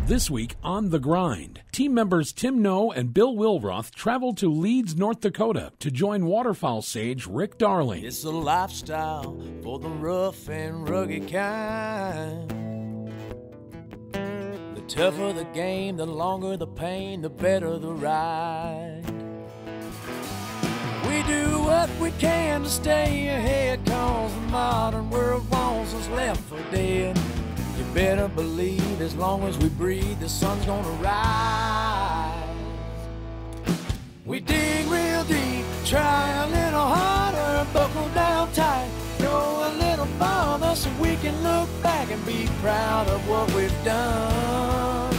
This week on The Grind, team members Tim Noe and Bill Wilroth traveled to Leeds, North Dakota to join waterfowl sage Rick Darling. It's a lifestyle for the rough and rugged kind. The tougher the game, the longer the pain, the better the ride. We do what we can to stay ahead, cause the modern world wants us left for dead. You better believe as long as we breathe, the sun's gonna rise. We dig real deep, try a little harder, buckle down tight, go a little farther so we can look back and be proud of what we've done.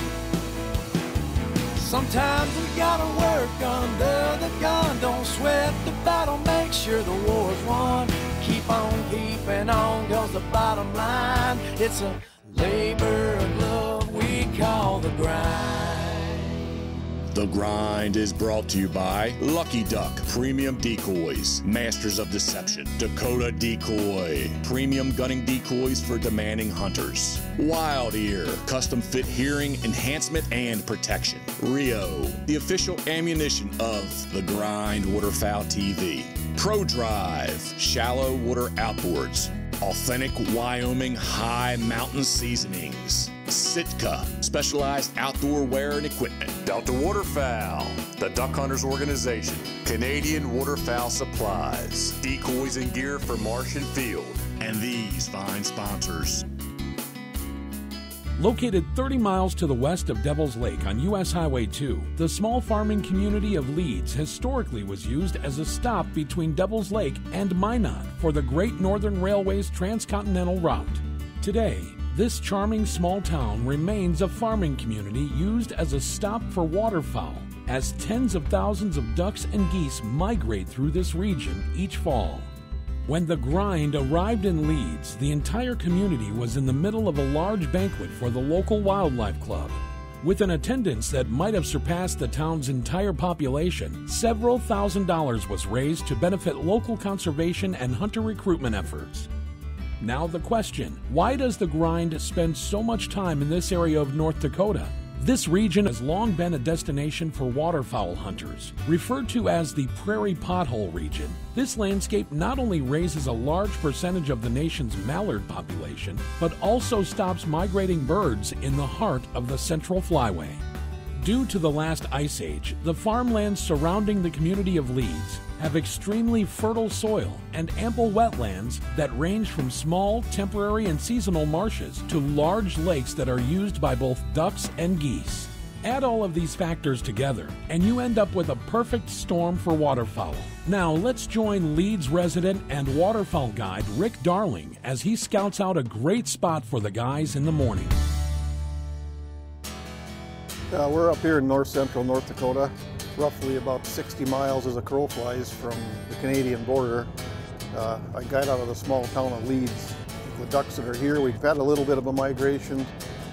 Sometimes we gotta work under the gun, don't sweat the battle, make sure the war's won. Keep on keeping on, cause the bottom line, it's a labor of love we call the grind. The Grind is brought to you by Lucky Duck Premium Decoys, Masters of Deception, Dakota Decoy, Premium Gunning Decoys for demanding hunters, Wild Ear, Custom Fit Hearing Enhancement and Protection, Rio, the official ammunition of the Grind Waterfowl TV, Pro Drive, Shallow Water Outboards, Authentic Wyoming High Mountain Seasonings, Sitka, specialized outdoor wear and equipment, Delta Waterfowl, the Duck Hunters Organization, Canadian Waterfowl Supplies, decoys and gear for marsh and field, and these fine sponsors. Located 30 miles to the west of Devil's Lake on U.S. Highway 2, the small farming community of Leeds historically was used as a stop between Devil's Lake and Minot for the Great Northern Railway's transcontinental route. Today, this charming small town remains a farming community used as a stop for waterfowl, as tens of thousands of ducks and geese migrate through this region each fall. When The Grind arrived in Leeds, the entire community was in the middle of a large banquet for the local wildlife club. With an attendance that might have surpassed the town's entire population, several $1,000s was raised to benefit local conservation and hunter recruitment efforts. Now the question, why does The Grind spend so much time in this area of North Dakota? This region has long been a destination for waterfowl hunters, referred to as the prairie pothole region. This landscape not only raises a large percentage of the nation's mallard population, but also stops migrating birds in the heart of the Central Flyway. Due to the last ice age, the farmlands surrounding the community of Leeds have extremely fertile soil and ample wetlands that range from small, temporary, and seasonal marshes to large lakes that are used by both ducks and geese. Add all of these factors together, and you end up with a perfect storm for waterfowl. Now let's join Leeds resident and waterfowl guide Rick Darling as he scouts out a great spot for the guys in the morning. We're up here in north central North Dakota, roughly about 60 miles as a crow flies from the Canadian border. I guide out of the small town of Leeds. The ducks that are here, we've had a little bit of a migration.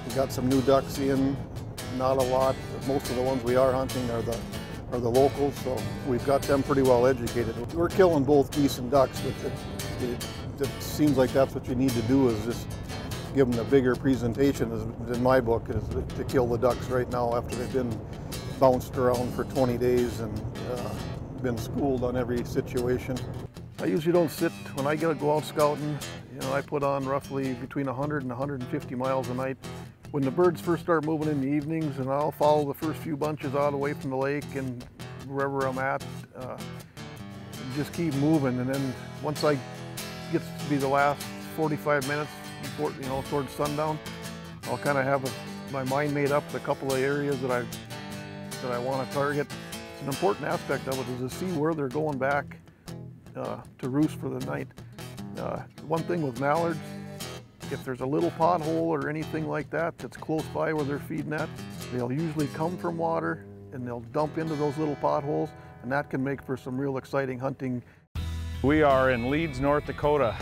We've got some new ducks in, not a lot. Most of the ones we are hunting are the locals, so we've got them pretty well educated. We're killing both geese and ducks, but it seems like that's what you need to do, is just give them a bigger presentation, in my book, is to kill the ducks right now after they've been bounced around for 20 days and been schooled on every situation. I usually don't sit, when I go out scouting, I put on roughly between 100 and 150 miles a night. When the birds first start moving in the evenings, and I'll follow the first few bunches out away from the lake and wherever I'm at, just keep moving. And then once I get to be the last 45 minutes before, towards sundown, I'll kind of have my mind made up with a couple of areas that I want to target. It's an important aspect of it is to see where they're going back to roost for the night. One thing with mallards, if there's a little pothole or anything like that that's close by where they're feeding at, they'll usually come from water and they'll dump into those little potholes, and that can make for some real exciting hunting. We are in Leeds, North Dakota.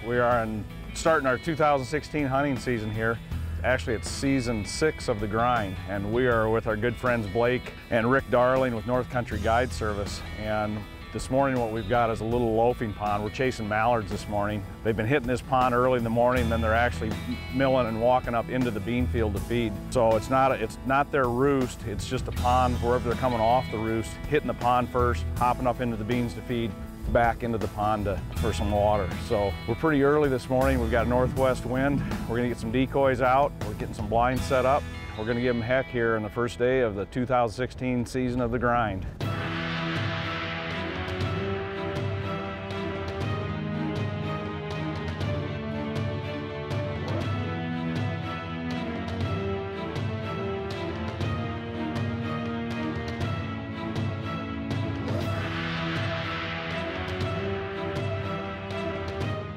We are starting our 2016 hunting season here. Actually, it's season 6 of The Grind, and we are with our good friends Blake and Rick Darling with North Country Guide Service. And This morning what we've got is a little loafing pond. We're chasing mallards this morning. They've been hitting this pond early in the morning, then they're actually milling and walking up into the bean field to feed. So it's not their roost, it's just a pond wherever they're coming off the roost, hitting the pond first, hopping up into the beans to feed, back into the pond for some water. So we're pretty early this morning. We've got a northwest wind. We're gonna get some decoys out. We're getting some blinds set up. We're gonna give them heck here on the first day of the 2016 season of the grind.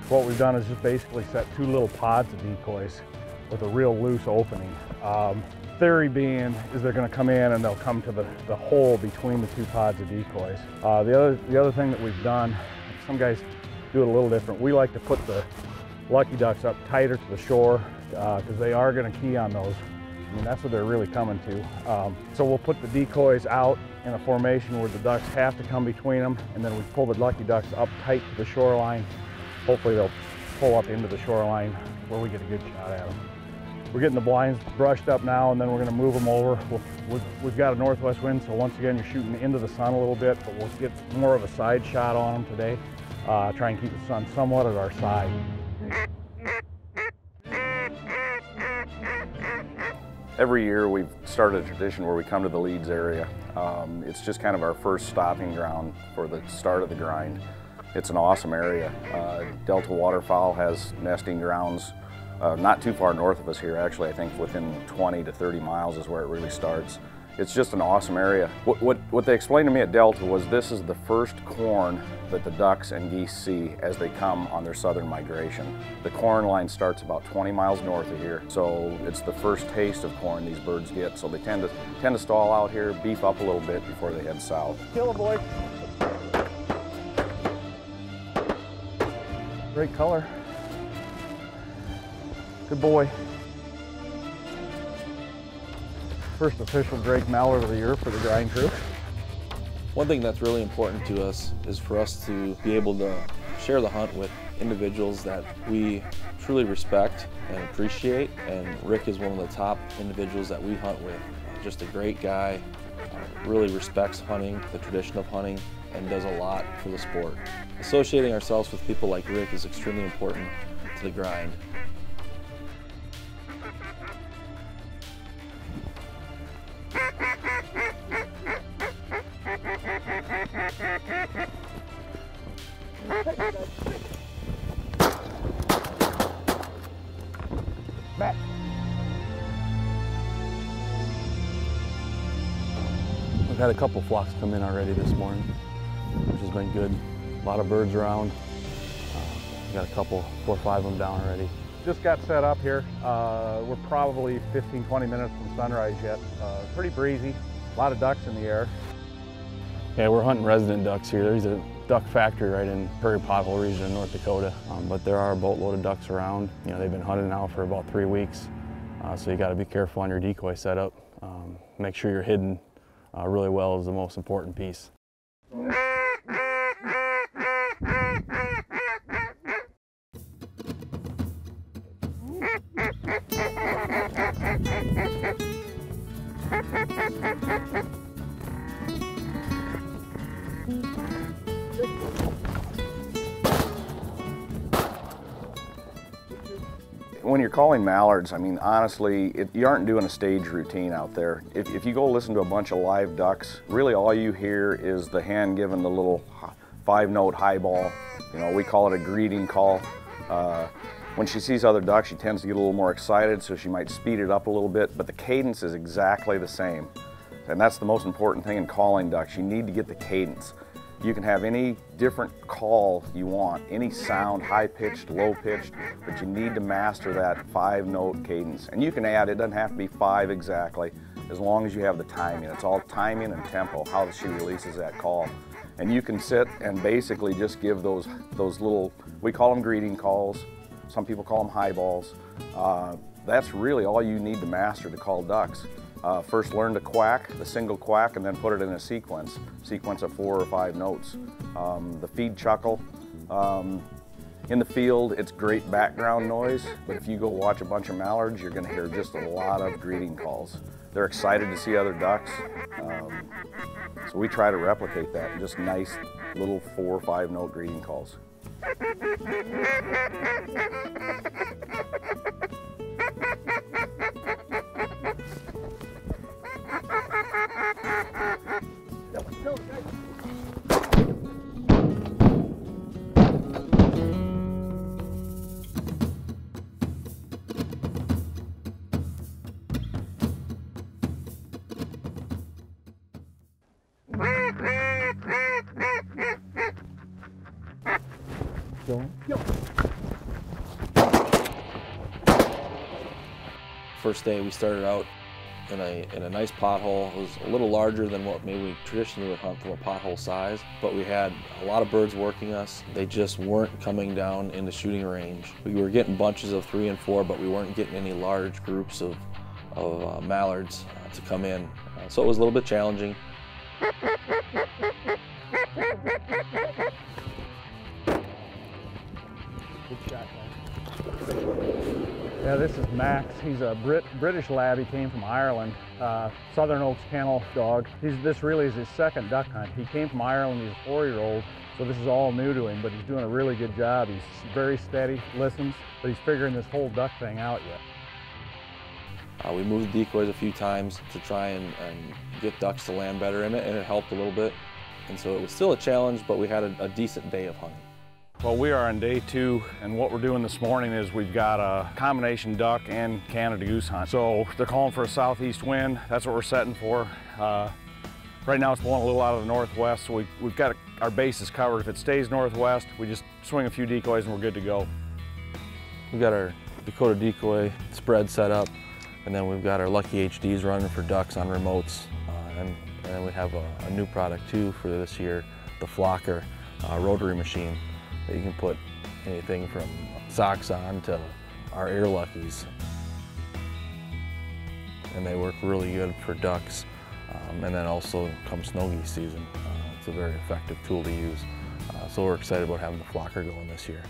What we've done is just basically set two little pods of decoys with a real loose opening. Theory being is they're going to come in and they'll come to the hole between the two pods of decoys. The other thing that we've done, some guys do it a little different. We like to put the lucky ducks up tighter to the shore because they are going to key on those. I mean, that's what they're really coming to. So we'll put the decoys out in a formation where the ducks have to come between them, and then we pull the lucky ducks up tight to the shoreline. Hopefully they'll pull up into the shoreline where we get a good shot at them. We're getting the blinds brushed up now, and then we're going to move them over. We've got a northwest wind, so once again you're shooting into the sun a little bit, but we'll get more of a side shot on them today. Try and keep the sun somewhat at our side. Every year we've started a tradition where we come to the Leeds area. It's just kind of our first stopping ground for the start of the grind. It's an awesome area. Delta Waterfowl has nesting grounds not too far north of us here, actually. I think within 20 to 30 miles is where it really starts. It's just an awesome area. What they explained to me at Delta was this is the first corn that the ducks and geese see as they come on their southern migration. The corn line starts about 20 miles north of here, so it's the first taste of corn these birds get. So they tend to stall out here, beef up a little bit before they head south. Kill a boy. Great color. Good boy. First official Drake mallard of the year for the grind crew. One thing that's really important to us is for us to be able to share the hunt with individuals that we truly respect and appreciate, and Rick is one of the top individuals that we hunt with. Just a great guy, really respects hunting, the tradition of hunting, and does a lot for the sport. Associating ourselves with people like Rick is extremely important to the grind. Matt. We've had a couple flocks come in already this morning, which has been good. A lot of birds around. We got a couple, 4 or 5 of them down already. Just got set up here. We're probably 15-20 minutes from sunrise yet. Pretty breezy, a lot of ducks in the air. Yeah, we're hunting resident ducks here. There's a duck factory right in prairie pothole region in North Dakota, but there are a boatload of ducks around. You know, they've been hunting now for about 3 weeks, so you got to be careful on your decoy setup. Make sure you're hidden really well is the most important piece. When you're calling mallards, I mean, honestly, you aren't doing a stage routine out there. If you go listen to a bunch of live ducks, really all you hear is the hen giving the little 5-note highball. You know, we call it a greeting call. When she sees other ducks, she tends to get a little more excited, so she might speed it up a little bit, but the cadence is exactly the same. And that's the most important thing in calling ducks. You need to get the cadence. You can have any different call you want, any sound, high-pitched, low-pitched, but you need to master that 5-note cadence. And you can add, it doesn't have to be 5 exactly, as long as you have the timing. It's all timing and tempo, how she releases that call. And you can sit and basically just give those little, we call them greeting calls, some people call them highballs. That's really all you need to master to call ducks. first learn to quack, the single quack, and then put it in a sequence of 4 or 5 notes. The feed chuckle. In the field, it's great background noise, but if you go watch a bunch of mallards, you're gonna hear just a lot of greeting calls. They're excited to see other ducks, so we try to replicate that, just nice little 4 or 5 note greeting calls. First day we started out in a nice pothole. It was a little larger than what maybe we traditionally would hunt from a pothole size, but we had a lot of birds working us. They just weren't coming down in the shooting range. We were getting bunches of 3 and 4, but we weren't getting any large groups of mallards to come in. So it was a little bit challenging. Yeah, this is Max. He's a British lab. He came from Ireland. Southern Oaks kennel dog. This really is his second duck hunt. He came from Ireland. He's a 4-year-old, so this is all new to him, but he's doing a really good job. He's very steady, listens, but he's figuring this whole duck thing out yet. We moved the decoys a few times to try and get ducks to land better in it, and it helped a little bit. And so it was still a challenge, but we had a decent day of hunting. Well, we are on day 2, and what we're doing this morning is we've got a combination duck and Canada goose hunt. So they're calling for a southeast wind. That's what we're setting for. Right now it's blowing a little out of the northwest, so we've got our bases covered. If it stays northwest, we just swing a few decoys and we're good to go. We've got our Dakota decoy spread set up, and then we've got our Lucky HDs running for ducks on remotes. And then we have a new product too for this year, the Flocker rotary machine. You can put anything from socks on to our air luckies. And they work really good for ducks. And then also come snow geese season. It's a very effective tool to use. So we're excited about having the Flocker going this year.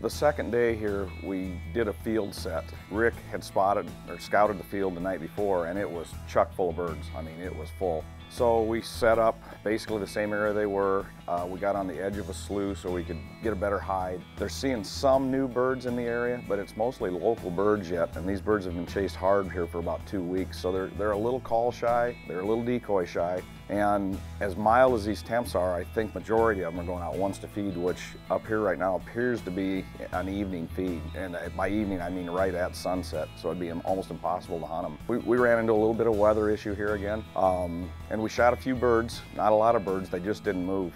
The second day here, we did a field set. Rick had spotted or scouted the field the night before, and it was chock full of birds. I mean, it was full. So we set up basically the same area they were. We got on the edge of a slough so we could get a better hide. They're seeing some new birds in the area, but it's mostly local birds yet, and these birds have been chased hard here for about 2 weeks. So they're a little call shy, they're a little decoy shy, and as mild as these temps are, I think majority of them are going out once to feed, which up here right now appears to be an evening feed. And by evening, I mean right at sunset, so it'd be almost impossible to hunt them. We ran into a little bit of weather issue here again, and we shot a few birds, not a lot of birds, they just didn't move.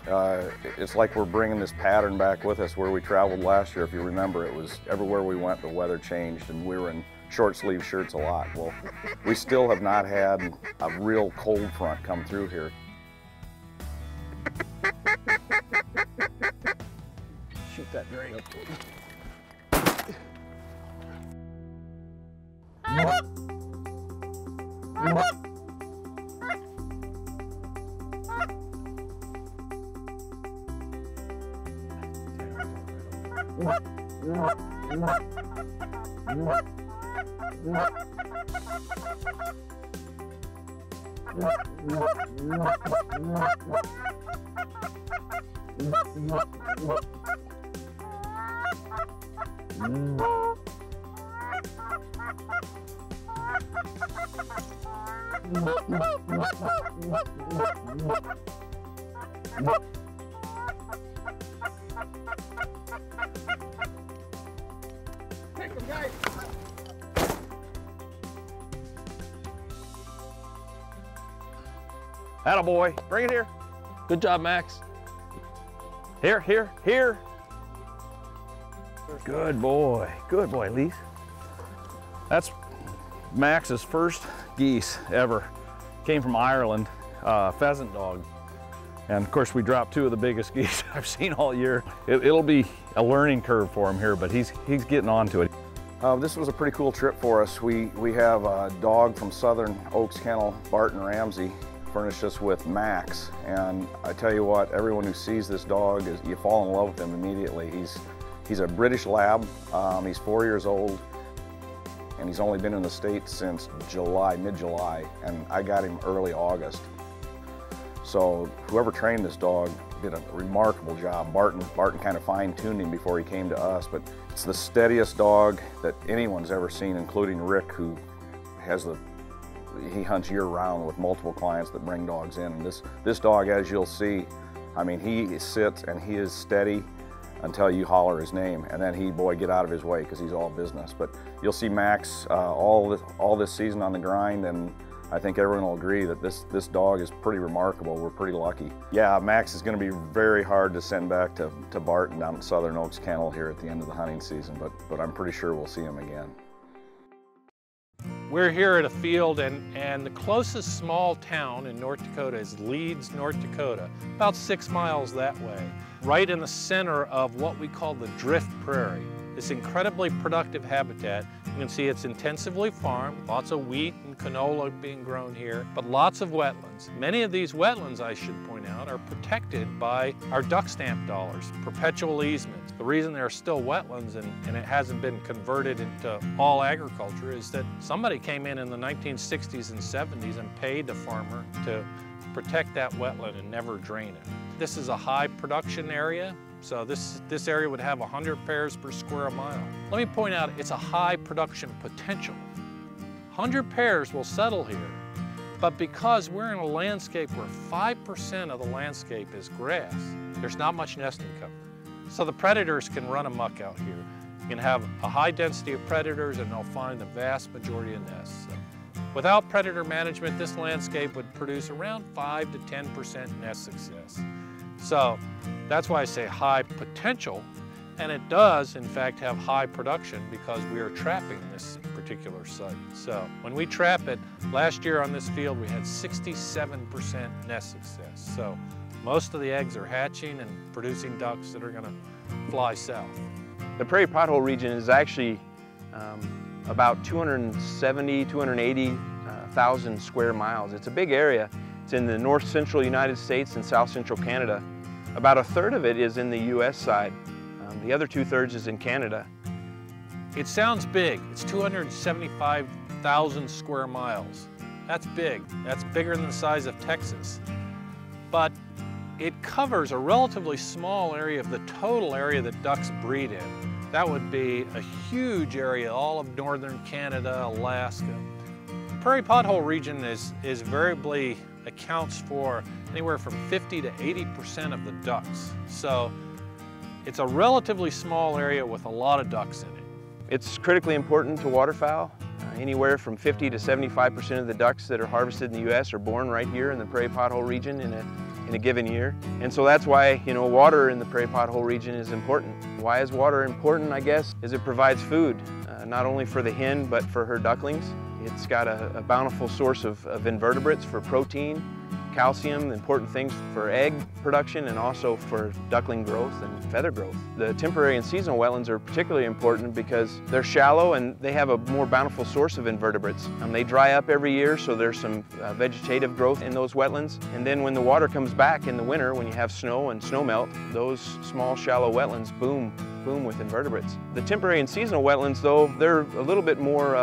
It's like we're bringing this pattern back with us where we traveled last year. If you remember, it was everywhere we went, the weather changed, and we were in short sleeve shirts a lot. Well, we still have not had a real cold front come through here. Shoot that drake. Attaboy, bring it here. Good job, Max. Here, here, here. Good boy, Lise. That's Max's first geese ever. Came from Ireland, pheasant dog. And of course we dropped 2 of the biggest geese I've seen all year. It'll be a learning curve for him here, but he's getting onto it. This was a pretty cool trip for us. We have a dog from Southern Oaks Kennel, Barton Ramsey, furnished us with Max, and I tell you what, everyone who sees this dog, you fall in love with him immediately. He's a British Lab. He's 4 years old, and he's only been in the States since July, mid-July, and I got him early August. So whoever trained this dog did a remarkable job. Barton kind of fine-tuned him before he came to us, but it's the steadiest dog that anyone's ever seen, including Rick, who he hunts year-round with multiple clients that bring dogs in. And this dog, as you'll see, I mean, he sits and he is steady until you holler his name, and then boy, get out of his way because he's all business. But you'll see Max all this season on the grind, and I think everyone will agree that this dog is pretty remarkable. We're pretty lucky. Yeah, Max is going to be very hard to send back to Barton down at Southern Oaks Kennel here at the end of the hunting season, but I'm pretty sure we'll see him again. We're here at a field, and the closest small town in North Dakota is Leeds, North Dakota, about 6 miles that way, right in the center of what we call the drift prairie. This incredibly productive habitat. You can see it's intensively farmed, lots of wheat and canola being grown here, but lots of wetlands. Many of these wetlands, I should point out, are protected by our duck stamp dollars, perpetual easements. The reason they're still wetlands and it hasn't been converted into all agriculture is that somebody came in the 1960s and 70s and paid the farmer to protect that wetland and never drain it. This is a high production area. So this area would have 100 pairs per square mile. Let me point out, it's a high production potential. 100 pairs will settle here, but because we're in a landscape where 5% of the landscape is grass, there's not much nesting cover. So the predators can run amok out here. You can have a high density of predators and they'll find the vast majority of nests. So without predator management, this landscape would produce around 5 to 10% nest success. So that's why I say high potential, and it does in fact have high production because we are trapping this particular site. So when we trap it, last year on this field we had 67% nest success. So most of the eggs are hatching and producing ducks that are going to fly south. The prairie pothole region is actually about 280,000 square miles. It's a big area. It's in the north central United States and south central Canada. About a third of it is in the US side. The other 2/3 is in Canada. It sounds big. It's 275,000 square miles. That's big. That's bigger than the size of Texas. But it covers a relatively small area of the total area that ducks breed in. That would be a huge area, all of northern Canada, Alaska. The prairie pothole region is variably accounts for anywhere from 50 to 80% of the ducks. So it's a relatively small area with a lot of ducks in it. It's critically important to waterfowl. Anywhere from 50 to 75% of the ducks that are harvested in the US are born right here in the prairie pothole region in a given year. And so that's why, water in the prairie pothole region is important. Why is water important, I guess, is it provides food, not only for the hen, but for her ducklings. It's got a bountiful source of invertebrates for protein, calcium, important things for egg production and also for duckling growth and feather growth. The temporary and seasonal wetlands are particularly important because they're shallow and they have a more bountiful source of invertebrates. They dry up every year, so there's some vegetative growth in those wetlands. And then when the water comes back in the winter, when you have snow and snow melt, those small shallow wetlands boom with invertebrates. The temporary and seasonal wetlands, though, they're a little bit more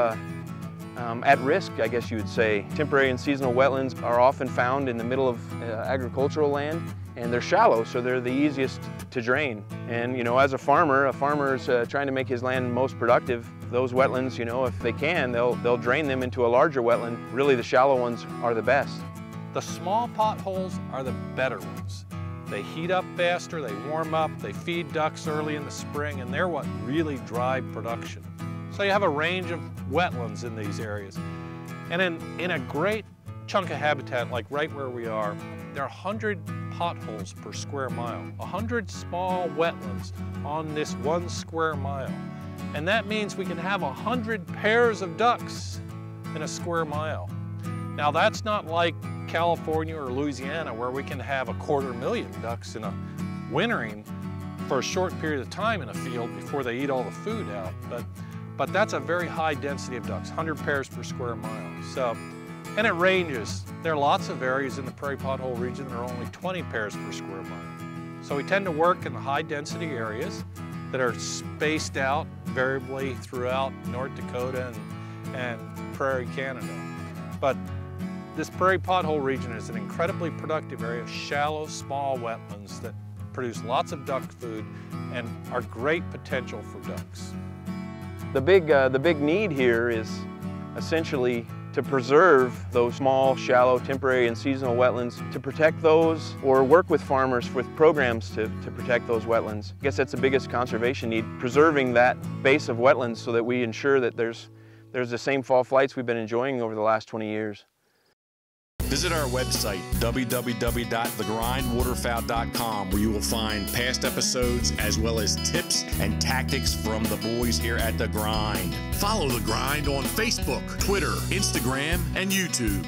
at risk, I guess you would say. Temporary and seasonal wetlands are often found in the middle of agricultural land, and they're shallow, so they're the easiest to drain. And as a farmer is trying to make his land most productive. Those wetlands, if they can, they'll drain them into a larger wetland. Really, the shallow ones are the best. The small potholes are the better ones. They heat up faster, they warm up, they feed ducks early in the spring, and they're what really drive production. So you have a range of wetlands in these areas. And in a great chunk of habitat, like right where we are, there are 100 potholes per square mile, 100 small wetlands on this 1 square mile. And that means we can have 100 pairs of ducks in a square mile. Now that's not like California or Louisiana where we can have 250,000 ducks in a wintering for a short period of time in a field before they eat all the food out. But but that's a very high density of ducks, 100 pairs per square mile. So, and it ranges. There are lots of areas in the prairie pothole region that are only 20 pairs per square mile. So we tend to work in the high density areas that are spaced out variably throughout North Dakota and prairie Canada. But this prairie pothole region is an incredibly productive area of shallow, small wetlands that produce lots of duck food and are great potential for ducks. The big need here is essentially to preserve those small, shallow, temporary and seasonal wetlands, to protect those or work with farmers with programs to protect those wetlands. I guess that's the biggest conservation need, preserving that base of wetlands so that we ensure that there's the same fall flights we've been enjoying over the last 20 years. Visit our website, www.thegrindwaterfowl.com, where you will find past episodes as well as tips and tactics from the boys here at The Grind. Follow The Grind on Facebook, Twitter, Instagram, and YouTube.